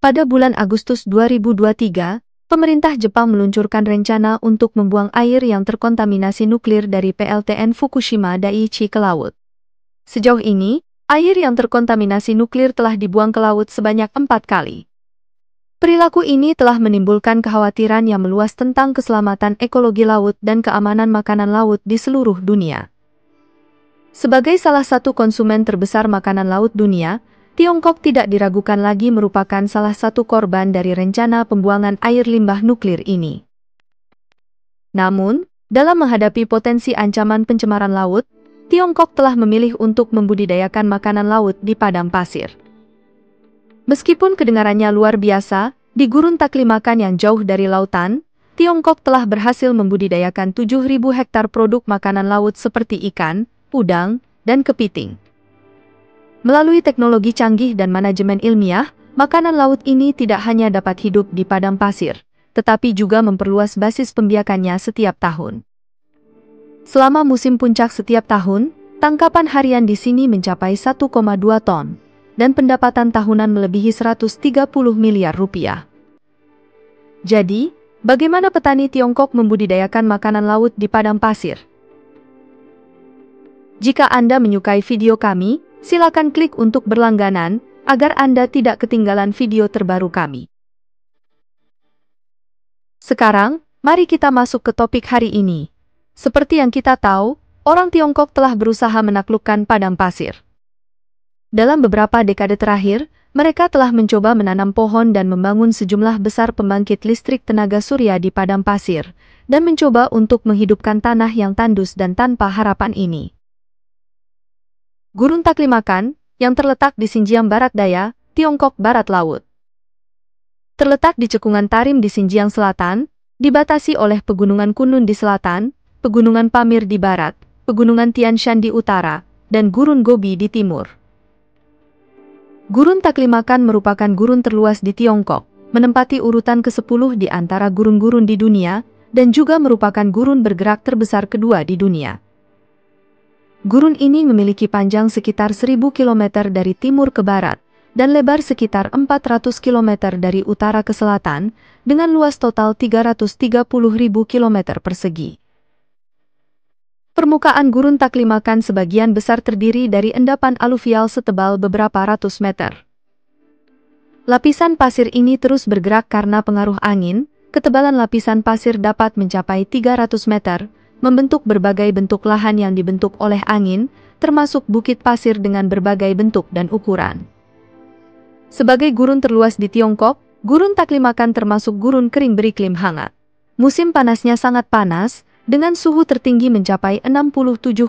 Pada bulan Agustus 2023, pemerintah Jepang meluncurkan rencana untuk membuang air yang terkontaminasi nuklir dari PLTN Fukushima Daiichi ke laut. Sejauh ini, air yang terkontaminasi nuklir telah dibuang ke laut sebanyak 4 kali. Perilaku ini telah menimbulkan kekhawatiran yang meluas tentang keselamatan ekologi laut dan keamanan makanan laut di seluruh dunia. Sebagai salah satu konsumen terbesar makanan laut dunia, Tiongkok tidak diragukan lagi merupakan salah satu korban dari rencana pembuangan air limbah nuklir ini. Namun, dalam menghadapi potensi ancaman pencemaran laut, Tiongkok telah memilih untuk membudidayakan makanan laut di padang pasir. Meskipun kedengarannya luar biasa, di gurun Taklamakan yang jauh dari lautan, Tiongkok telah berhasil membudidayakan 7.000 hektar produk makanan laut seperti ikan, udang, dan kepiting. Melalui teknologi canggih dan manajemen ilmiah, makanan laut ini tidak hanya dapat hidup di padang pasir, tetapi juga memperluas basis pembiakannya setiap tahun. Selama musim puncak setiap tahun, tangkapan harian di sini mencapai 1,2 ton, dan pendapatan tahunan melebihi 130 miliar rupiah. Jadi, bagaimana petani Tiongkok membudidayakan makanan laut di padang pasir? Jika Anda menyukai video kami, silakan klik untuk berlangganan, agar Anda tidak ketinggalan video terbaru kami. Sekarang, mari kita masuk ke topik hari ini. Seperti yang kita tahu, orang Tiongkok telah berusaha menaklukkan padang pasir. Dalam beberapa dekade terakhir, mereka telah mencoba menanam pohon dan membangun sejumlah besar pembangkit listrik tenaga surya di padang pasir, dan mencoba untuk menghidupkan tanah yang tandus dan tanpa harapan ini. Gurun Taklamakan, yang terletak di Xinjiang Barat Daya, Tiongkok Barat Laut. Terletak di cekungan Tarim di Xinjiang Selatan, dibatasi oleh Pegunungan Kunlun di selatan, Pegunungan Pamir di barat, Pegunungan Tian Shan di utara, dan Gurun Gobi di timur. Gurun Taklamakan merupakan gurun terluas di Tiongkok, menempati urutan ke-10 di antara gurun-gurun di dunia, dan juga merupakan gurun bergerak terbesar kedua di dunia. Gurun ini memiliki panjang sekitar 1.000 km dari timur ke barat, dan lebar sekitar 400 km dari utara ke selatan, dengan luas total 330.000 km persegi. Permukaan Gurun Taklamakan sebagian besar terdiri dari endapan aluvial setebal beberapa ratus meter. Lapisan pasir ini terus bergerak karena pengaruh angin, ketebalan lapisan pasir dapat mencapai 300 meter, membentuk berbagai bentuk lahan yang dibentuk oleh angin, termasuk bukit pasir dengan berbagai bentuk dan ukuran. Sebagai gurun terluas di Tiongkok, Gurun Taklamakan termasuk gurun kering beriklim hangat. Musim panasnya sangat panas, dengan suhu tertinggi mencapai 67,2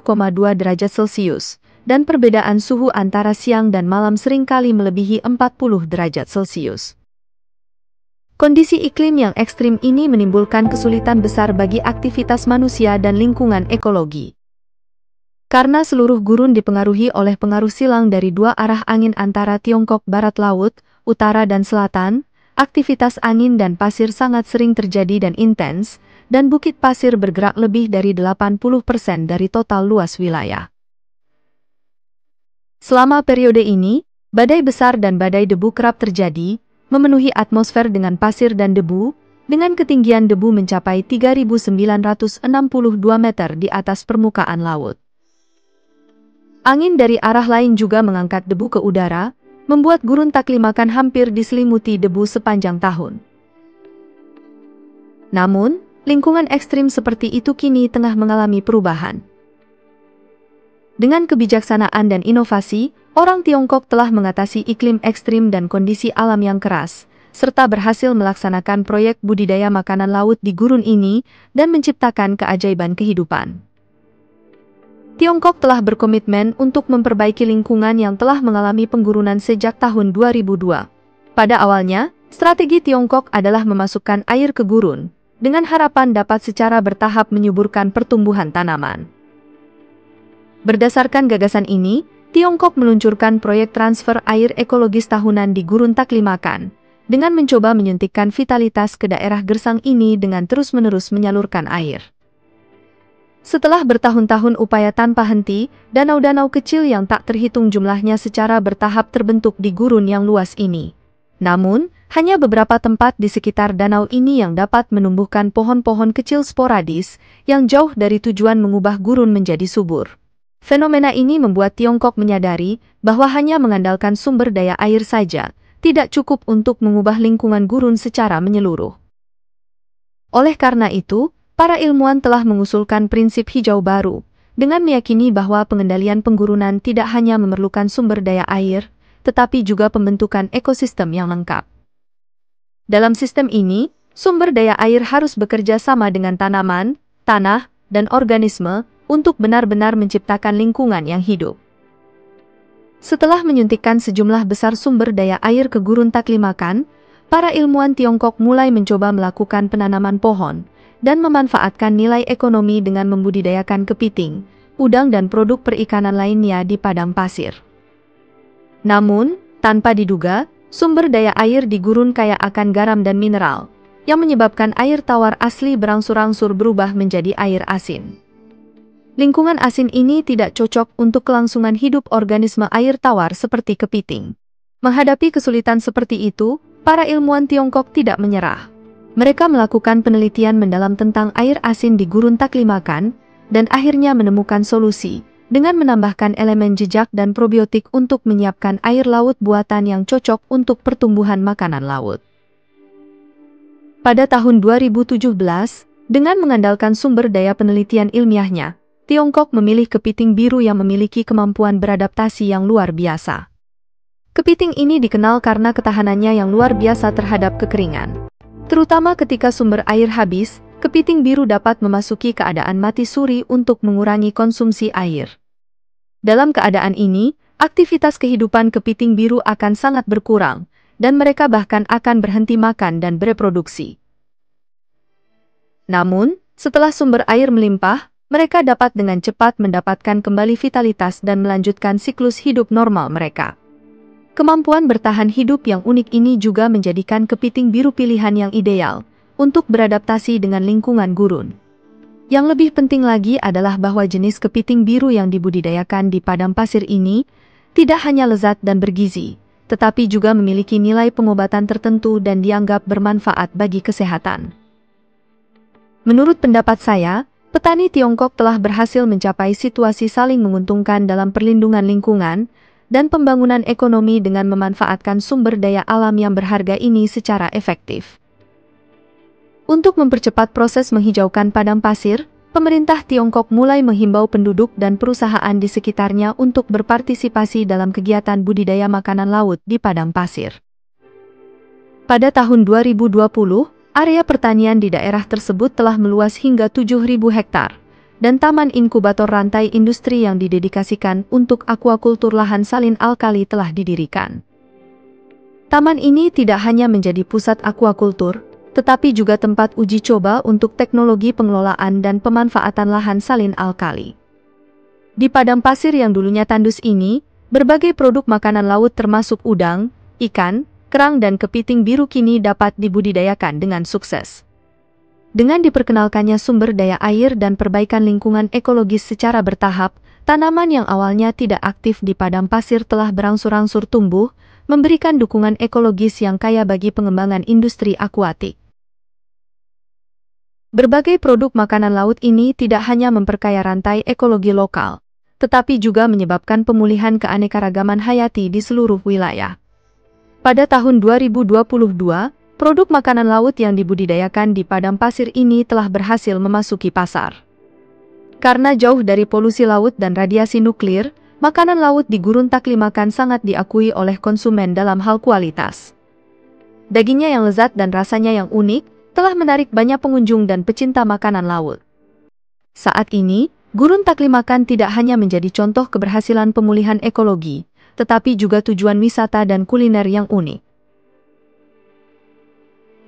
derajat Celcius, dan perbedaan suhu antara siang dan malam seringkali melebihi 40 derajat Celcius. Kondisi iklim yang ekstrim ini menimbulkan kesulitan besar bagi aktivitas manusia dan lingkungan ekologi. Karena seluruh gurun dipengaruhi oleh pengaruh silang dari dua arah angin antara Tiongkok Barat Laut, utara dan selatan, aktivitas angin dan pasir sangat sering terjadi dan intens, dan bukit pasir bergerak lebih dari 80% dari total luas wilayah. Selama periode ini, badai besar dan badai debu kerap terjadi, memenuhi atmosfer dengan pasir dan debu, dengan ketinggian debu mencapai 3.962 meter di atas permukaan laut. Angin dari arah lain juga mengangkat debu ke udara, membuat Gurun Taklamakan hampir diselimuti debu sepanjang tahun. Namun, lingkungan ekstrim seperti itu kini tengah mengalami perubahan. Dengan kebijaksanaan dan inovasi, orang Tiongkok telah mengatasi iklim ekstrim dan kondisi alam yang keras, serta berhasil melaksanakan proyek budidaya makanan laut di gurun ini dan menciptakan keajaiban kehidupan. Tiongkok telah berkomitmen untuk memperbaiki lingkungan yang telah mengalami penggurunan sejak tahun 2002. Pada awalnya, strategi Tiongkok adalah memasukkan air ke gurun, dengan harapan dapat secara bertahap menyuburkan pertumbuhan tanaman. Berdasarkan gagasan ini, Tiongkok meluncurkan proyek transfer air ekologis tahunan di Gurun Taklamakan, dengan mencoba menyuntikkan vitalitas ke daerah gersang ini dengan terus-menerus menyalurkan air. Setelah bertahun-tahun upaya tanpa henti, danau-danau kecil yang tak terhitung jumlahnya secara bertahap terbentuk di gurun yang luas ini. Namun, hanya beberapa tempat di sekitar danau ini yang dapat menumbuhkan pohon-pohon kecil sporadis yang jauh dari tujuan mengubah gurun menjadi subur. Fenomena ini membuat Tiongkok menyadari bahwa hanya mengandalkan sumber daya air saja tidak cukup untuk mengubah lingkungan gurun secara menyeluruh. Oleh karena itu, para ilmuwan telah mengusulkan prinsip hijau baru, dengan meyakini bahwa pengendalian penggurunan tidak hanya memerlukan sumber daya air, tetapi juga pembentukan ekosistem yang lengkap. Dalam sistem ini, sumber daya air harus bekerja sama dengan tanaman, tanah, dan organisme untuk benar-benar menciptakan lingkungan yang hidup. Setelah menyuntikkan sejumlah besar sumber daya air ke gurun Taklimakan, para ilmuwan Tiongkok mulai mencoba melakukan penanaman pohon dan memanfaatkan nilai ekonomi dengan membudidayakan kepiting, udang dan produk perikanan lainnya di padang pasir. Namun, tanpa diduga, sumber daya air di gurun kaya akan garam dan mineral, yang menyebabkan air tawar asli berangsur-angsur berubah menjadi air asin. Lingkungan asin ini tidak cocok untuk kelangsungan hidup organisme air tawar seperti kepiting. Menghadapi kesulitan seperti itu, para ilmuwan Tiongkok tidak menyerah. Mereka melakukan penelitian mendalam tentang air asin di gurun Taklimakan, dan akhirnya menemukan solusi dengan menambahkan elemen jejak dan probiotik untuk menyiapkan air laut buatan yang cocok untuk pertumbuhan makanan laut. Pada tahun 2017, dengan mengandalkan sumber daya penelitian ilmiahnya, Tiongkok memilih kepiting biru yang memiliki kemampuan beradaptasi yang luar biasa. Kepiting ini dikenal karena ketahanannya yang luar biasa terhadap kekeringan. Terutama ketika sumber air habis, kepiting biru dapat memasuki keadaan mati suri untuk mengurangi konsumsi air. Dalam keadaan ini, aktivitas kehidupan kepiting biru akan sangat berkurang, dan mereka bahkan akan berhenti makan dan bereproduksi. Namun, setelah sumber air melimpah, mereka dapat dengan cepat mendapatkan kembali vitalitas dan melanjutkan siklus hidup normal mereka. Kemampuan bertahan hidup yang unik ini juga menjadikan kepiting biru pilihan yang ideal untuk beradaptasi dengan lingkungan gurun. Yang lebih penting lagi adalah bahwa jenis kepiting biru yang dibudidayakan di padang pasir ini tidak hanya lezat dan bergizi, tetapi juga memiliki nilai pengobatan tertentu dan dianggap bermanfaat bagi kesehatan. Menurut pendapat saya, petani Tiongkok telah berhasil mencapai situasi saling menguntungkan dalam perlindungan lingkungan dan pembangunan ekonomi dengan memanfaatkan sumber daya alam yang berharga ini secara efektif. Untuk mempercepat proses menghijaukan padang pasir, pemerintah Tiongkok mulai menghimbau penduduk dan perusahaan di sekitarnya untuk berpartisipasi dalam kegiatan budidaya makanan laut di padang pasir. Pada tahun 2020, area pertanian di daerah tersebut telah meluas hingga 7.000 hektar, dan taman inkubator rantai industri yang didedikasikan untuk akuakultur lahan salin alkali telah didirikan. Taman ini tidak hanya menjadi pusat akuakultur, tetapi juga tempat uji coba untuk teknologi pengelolaan dan pemanfaatan lahan salin alkali. Di padang pasir yang dulunya tandus ini, berbagai produk makanan laut termasuk udang, ikan, kerang dan kepiting biru kini dapat dibudidayakan dengan sukses. Dengan diperkenalkannya sumber daya air dan perbaikan lingkungan ekologis secara bertahap, tanaman yang awalnya tidak aktif di padang pasir telah berangsur-angsur tumbuh, memberikan dukungan ekologis yang kaya bagi pengembangan industri akuatik. Berbagai produk makanan laut ini tidak hanya memperkaya rantai ekologi lokal, tetapi juga menyebabkan pemulihan keanekaragaman hayati di seluruh wilayah. Pada tahun 2022, produk makanan laut yang dibudidayakan di padang pasir ini telah berhasil memasuki pasar. Karena jauh dari polusi laut dan radiasi nuklir, makanan laut di gurun Taklimakan sangat diakui oleh konsumen dalam hal kualitas. Dagingnya yang lezat dan rasanya yang unik, telah menarik banyak pengunjung dan pecinta makanan laut. Saat ini, gurun Taklimakan tidak hanya menjadi contoh keberhasilan pemulihan ekologi, tetapi juga tujuan wisata dan kuliner yang unik.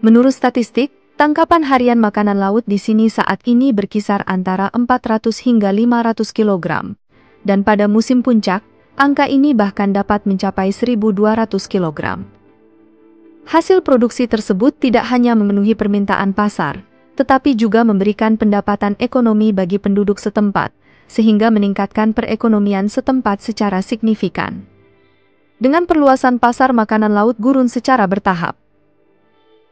Menurut statistik, tangkapan harian makanan laut di sini saat ini berkisar antara 400 hingga 500 kg, dan pada musim puncak, angka ini bahkan dapat mencapai 1.200 kg. Hasil produksi tersebut tidak hanya memenuhi permintaan pasar, tetapi juga memberikan pendapatan ekonomi bagi penduduk setempat, sehingga meningkatkan perekonomian setempat secara signifikan. Dengan perluasan pasar makanan laut gurun secara bertahap,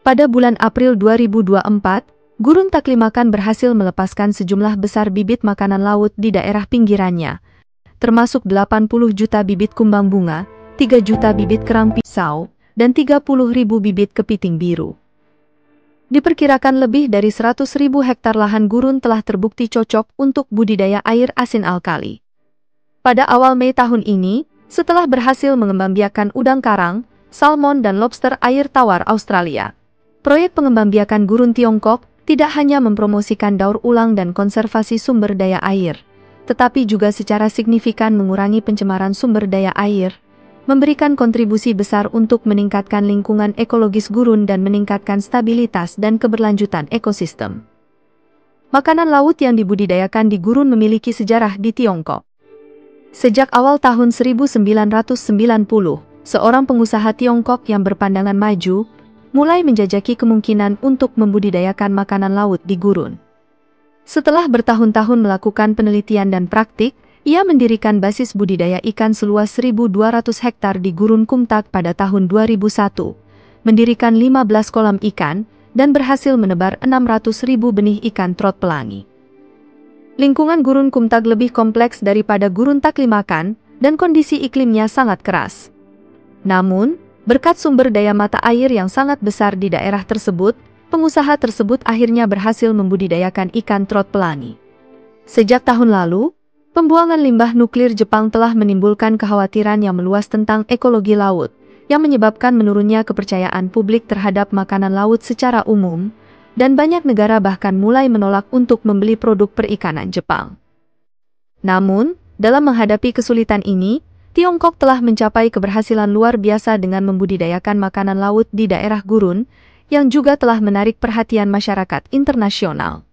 Pada bulan April 2024, Gurun Taklimakan berhasil melepaskan sejumlah besar bibit makanan laut di daerah pinggirannya, termasuk 80 juta bibit kumbang bunga, 3 juta bibit kerang pisau, dan 30.000 bibit kepiting biru. Diperkirakan lebih dari 100.000 hektar lahan gurun telah terbukti cocok untuk budidaya air asin alkali. Pada awal Mei tahun ini, setelah berhasil mengembangbiakan udang karang, salmon dan lobster air tawar Australia, proyek pengembangbiakan gurun Tiongkok tidak hanya mempromosikan daur ulang dan konservasi sumber daya air, tetapi juga secara signifikan mengurangi pencemaran sumber daya air, memberikan kontribusi besar untuk meningkatkan lingkungan ekologis gurun dan meningkatkan stabilitas dan keberlanjutan ekosistem. Makanan laut yang dibudidayakan di gurun memiliki sejarah di Tiongkok. Sejak awal tahun 1990, seorang pengusaha Tiongkok yang berpandangan maju, mulai menjajaki kemungkinan untuk membudidayakan makanan laut di gurun. Setelah bertahun-tahun melakukan penelitian dan praktik, ia mendirikan basis budidaya ikan seluas 1.200 hektar di Gurun Kumtak pada tahun 2001, mendirikan 15 kolam ikan, dan berhasil menebar 600.000 benih ikan trot pelangi. Lingkungan Gurun Kumtak lebih kompleks daripada Gurun Taklimakan, dan kondisi iklimnya sangat keras. Namun, berkat sumber daya mata air yang sangat besar di daerah tersebut, pengusaha tersebut akhirnya berhasil membudidayakan ikan trot pelangi. Sejak tahun lalu, pembuangan limbah nuklir Jepang telah menimbulkan kekhawatiran yang meluas tentang ekologi laut, yang menyebabkan menurunnya kepercayaan publik terhadap makanan laut secara umum, dan banyak negara bahkan mulai menolak untuk membeli produk perikanan Jepang. Namun, dalam menghadapi kesulitan ini, Tiongkok telah mencapai keberhasilan luar biasa dengan membudidayakan makanan laut di daerah gurun, yang juga telah menarik perhatian masyarakat internasional.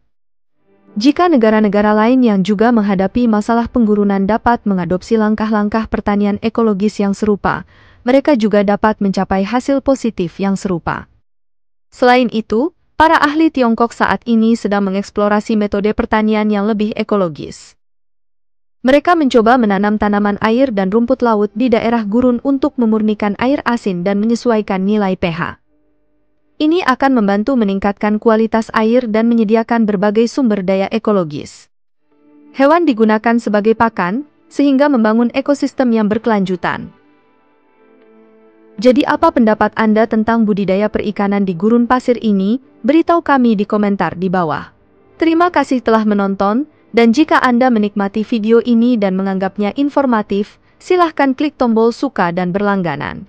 Jika negara-negara lain yang juga menghadapi masalah penggurunan dapat mengadopsi langkah-langkah pertanian ekologis yang serupa, mereka juga dapat mencapai hasil positif yang serupa. Selain itu, para ahli Tiongkok saat ini sedang mengeksplorasi metode pertanian yang lebih ekologis. Mereka mencoba menanam tanaman air dan rumput laut di daerah gurun untuk memurnikan air asin dan menyesuaikan nilai pH. Ini akan membantu meningkatkan kualitas air dan menyediakan berbagai sumber daya ekologis. Hewan digunakan sebagai pakan, sehingga membangun ekosistem yang berkelanjutan. Jadi apa pendapat Anda tentang budidaya perikanan di gurun pasir ini? Beritahu kami di komentar di bawah. Terima kasih telah menonton, dan jika Anda menikmati video ini dan menganggapnya informatif, silahkan klik tombol suka dan berlangganan.